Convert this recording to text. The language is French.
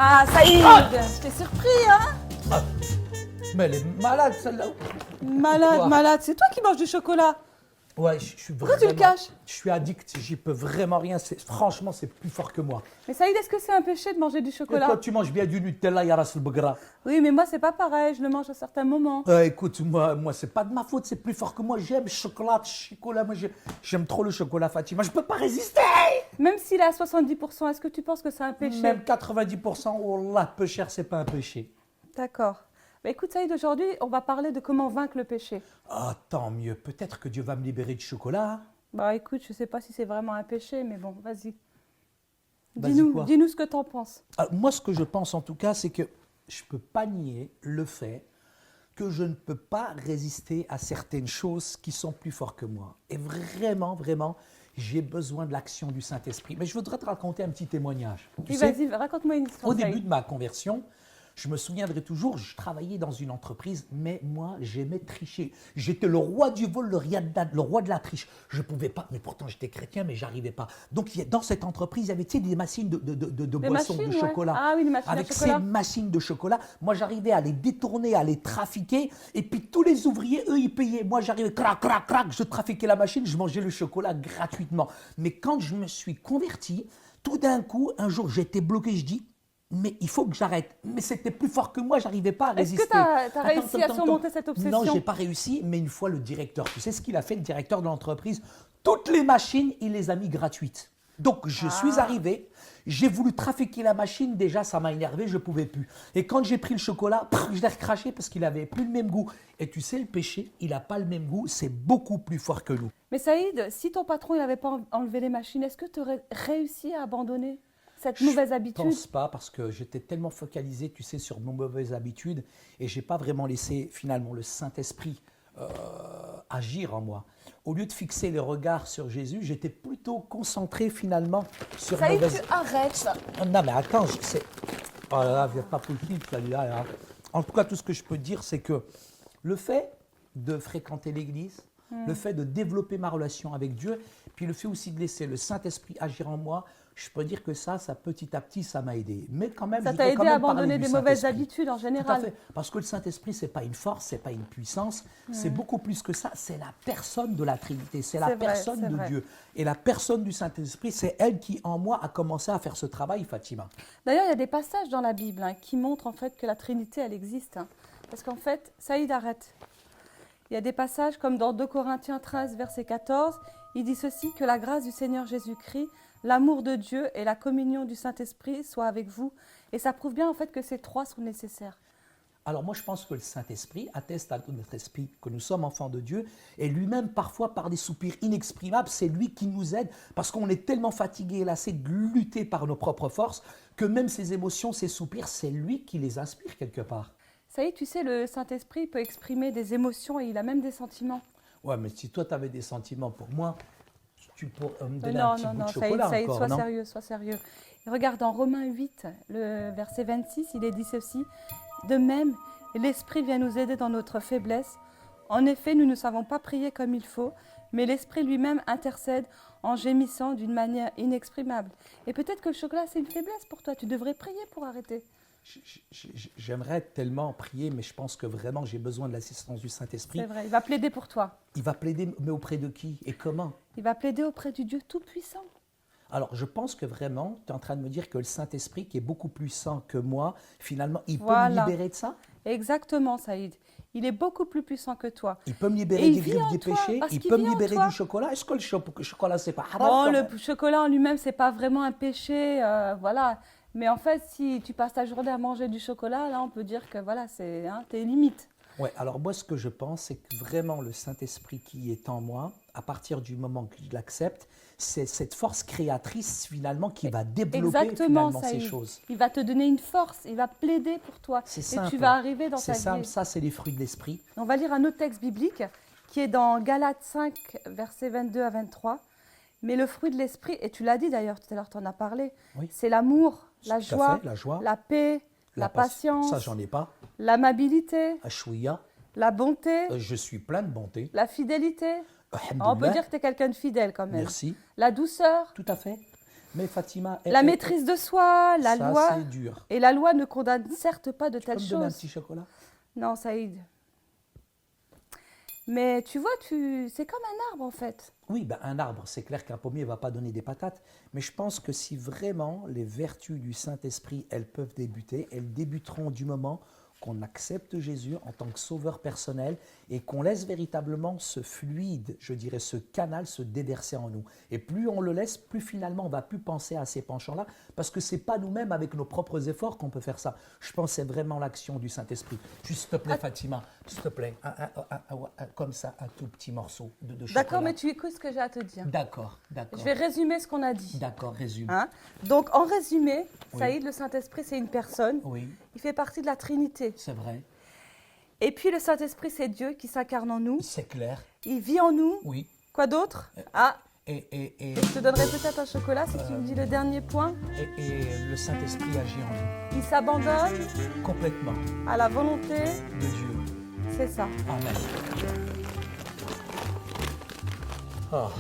Ah, Saïd, je t'ai surpris, hein? Ah, mais elle est malade celle-là. Malade, Quoi? malade. C'est toi qui manges du chocolat. Ouais, je suis Pourquoi tu le caches? Je suis addict, j'y peux vraiment rien. Franchement, c'est plus fort que moi. Mais Saïd, est-ce que c'est un péché de manger du Et chocolat? toi, tu manges bien du Nutella, Yaras le Begra. Oui, mais moi, c'est pas pareil. Je le mange à certains moments. Écoute, moi c'est pas de ma faute, c'est plus fort que moi. J'aime chocolat. Moi, j'aime trop le chocolat, Fatima. Je peux pas résister. Même s'il est à 70%, est-ce que tu penses que c'est un péché? Même 90%, wallah, peu cher, c'est pas un péché. D'accord. Bah, écoute, Saïd, aujourd'hui, on va parler de comment vaincre le péché. Ah, tant mieux. Peut-être que Dieu va me libérer du chocolat. Hein. Bah, écoute, je sais pas si c'est vraiment un péché, mais bon, vas-y. Vas-y, quoi? Dis-nous ce que t'en penses. Moi, ce que je pense en tout cas, c'est que je peux pas nier le fait que je ne peux pas résister à certaines choses qui sont plus fortes que moi. Et vraiment, j'ai besoin de l'action du Saint-Esprit. Mais je voudrais te raconter un petit témoignage. Tu Oui, sais, vas-y, raconte-moi une histoire, au début Saïd. de ma conversion, je me souviendrai toujours, je travaillais dans une entreprise, mais moi, j'aimais tricher. J'étais le roi du vol, le roi de la triche. Je ne pouvais pas, mais pourtant j'étais chrétien, mais j'arrivais pas. Donc, dans cette entreprise, il y avait des machines de boissons, machines, de ouais. chocolat. Ah oui, des machines à Avec chocolat. ces machines de chocolat, moi, j'arrivais à les détourner, à les trafiquer. Et puis, tous les ouvriers, eux, ils payaient. Moi, j'arrivais, crac, je trafiquais la machine, je mangeais le chocolat gratuitement. Mais quand je me suis converti, tout d'un coup, un jour, j'étais bloqué, je dis, mais il faut que j'arrête. Mais c'était plus fort que moi, j'arrivais pas à Est-ce résister. que tu as Attends, réussi à surmonter cette obsession? Non, j'ai pas réussi, mais une fois le directeur, tu sais ce qu'il a fait, le directeur de l'entreprise? Toutes les machines, il les a mis gratuites. Donc je suis arrivé, j'ai voulu trafiquer la machine, déjà ça m'a énervé, je pouvais plus. Et quand j'ai pris le chocolat, je l'ai recraché parce qu'il avait plus le même goût. Et tu sais, le péché, il n'a pas le même goût, c'est beaucoup plus fort que nous. Mais Saïd, si ton patron n'avait pas enlevé les machines, est-ce que tu aurais réussi à abandonner cette mauvaise Je habitude? pense pas parce que j'étais tellement focalisé, tu sais, sur mes mauvaises habitudes et j'ai pas vraiment laissé finalement le Saint-Esprit agir en moi. Au lieu de fixer les regards sur Jésus, j'étais plutôt concentré finalement sur Saïd, mauvaises. tu arrêtes. Non mais attends, c'est. Oh là là, vous n'êtes pas possible celui-là. Là. En tout cas, tout ce que je peux dire, c'est que le fait de fréquenter l'Église, le fait de développer ma relation avec Dieu, puis le fait aussi de laisser le Saint-Esprit agir en moi, je peux dire que ça petit à petit, ça m'a aidé. Mais quand même, Ça je t'a dois quand aidé à même parler abandonner du des mauvaises Saint-Esprit. habitudes en Tout à général. fait. Parce que le Saint-Esprit, ce n'est pas une force, ce n'est pas une puissance, c'est beaucoup plus que ça. C'est la personne de la Trinité, c'est la C'est vrai, personne c'est de vrai. Dieu. Et la personne du Saint-Esprit, c'est elle qui, en moi, a commencé à faire ce travail, Fatima. D'ailleurs, il y a des passages dans la Bible qui montrent en fait que la Trinité, elle existe. Parce qu'en fait, Saïd, arrête. Il y a des passages comme dans 2 Corinthiens 13, verset 14, il dit ceci, que la grâce du Seigneur Jésus-Christ, l'amour de Dieu et la communion du Saint-Esprit soient avec vous. Et ça prouve bien en fait que ces trois sont nécessaires. Alors moi, je pense que le Saint-Esprit atteste à notre esprit que nous sommes enfants de Dieu et lui-même, parfois, par des soupirs inexprimables, c'est lui qui nous aide parce qu'on est tellement fatigué et lassé de lutter par nos propres forces que même ces émotions, ces soupirs, c'est lui qui les inspire quelque part. Saïd, tu sais, le Saint-Esprit peut exprimer des émotions et il a même des sentiments. Ouais, mais si toi, tu avais des sentiments pour moi, tu pourrais me donner Non, un petit non, bout non, de chocolat Saïd, encore, sois non? sérieux, sois sérieux. Regarde, dans Romains 8, le verset 26, il est dit ceci, « De même, l'Esprit vient nous aider dans notre faiblesse. En effet, nous ne savons pas prier comme il faut, mais l'Esprit lui-même intercède en gémissant d'une manière inexprimable. » Et peut-être que le chocolat, c'est une faiblesse pour toi, tu devrais prier pour arrêter. J'aimerais tellement prier, mais je pense que vraiment j'ai besoin de l'assistance du Saint-Esprit. C'est vrai, il va plaider pour toi. Il va plaider, mais auprès de qui et comment? Il va plaider auprès du Dieu Tout-Puissant. Alors, je pense que vraiment, tu es en train de me dire que le Saint-Esprit, qui est beaucoup plus saint que moi, finalement, il peut me Voilà. libérer de ça? Exactement, Saïd. Il est beaucoup plus puissant que toi. Il peut me Et libérer il des vit griffes en des toi, péchés? parce Il qu'il peut me vit en libérer toi. du chocolat? Est-ce que le chocolat, c'est pas haram Bon, quand le même? chocolat en lui-même, c'est pas vraiment un péché, voilà. Mais en fait, si tu passes ta journée à manger du chocolat, là, on peut dire que voilà, c'est tes limites. Ouais, alors moi, ce que je pense, c'est que vraiment le Saint-Esprit qui est en moi, à partir du moment que je l'accepte, c'est cette force créatrice, finalement, qui va développer, Exactement, finalement, ces Saïd. choses. Il va te donner une force, il va plaider pour toi. C'est Et simple. tu vas arriver dans C'est ta simple, vie. ça, c'est les fruits de l'Esprit. On va lire un autre texte biblique qui est dans Galates 5, versets 22 à 23. Mais le fruit de l'esprit, et tu l'as dit d'ailleurs tout à l'heure, tu en as parlé, Oui. c'est l'amour, la Tout à joie, fait, la joie, la paix, la patience, Ça, j'en ai pas. l'amabilité, Ashouya, la bonté, je suis plein de bonté. la fidélité. On peut Alhamdoulilah. dire que tu es quelqu'un de fidèle quand même. Merci. La douceur. Tout à fait. Mais Fatima, La maîtrise de soi, la ça, loi. c'est dur. Et la loi ne condamne certes pas de Tu peux telles me donner un choses. petit chocolat? Non, Saïd. Mais tu vois, c'est comme un arbre en fait. Oui, ben, un arbre, c'est clair qu'un pommier ne va pas donner des patates, mais je pense que si vraiment les vertus du Saint-Esprit, elles peuvent débuter, elles débuteront du moment qu'on accepte Jésus en tant que sauveur personnel et qu'on laisse véritablement ce fluide, je dirais ce canal se déverser en nous. Et plus on le laisse, plus finalement on ne va plus penser à ces penchants-là, parce que ce n'est pas nous-mêmes avec nos propres efforts qu'on peut faire ça. Je pense que c'est vraiment l'action du Saint-Esprit. Juste, s'il te plaît, Fatima, s'il te plaît, comme ça, un tout petit morceau de chocolat. D'accord, mais tu écoutes ce que j'ai à te dire. D'accord, d'accord. Je vais résumer ce qu'on a dit. D'accord, résume. Hein? Donc, en résumé, Oui. Saïd, le Saint-Esprit, c'est une personne. Oui, Il fait partie de la Trinité. c'est vrai, Et puis, le Saint-Esprit, c'est Dieu qui s'incarne en nous. c'est clair, Il vit en nous. oui. Quoi d'autre? Ah, Et je te donnerai peut-être un chocolat si tu me dis le dernier point. le Saint-Esprit agit en Il s'abandonne nous, complètement, à la volonté. de Dieu. C'est ça. Amen. Oh.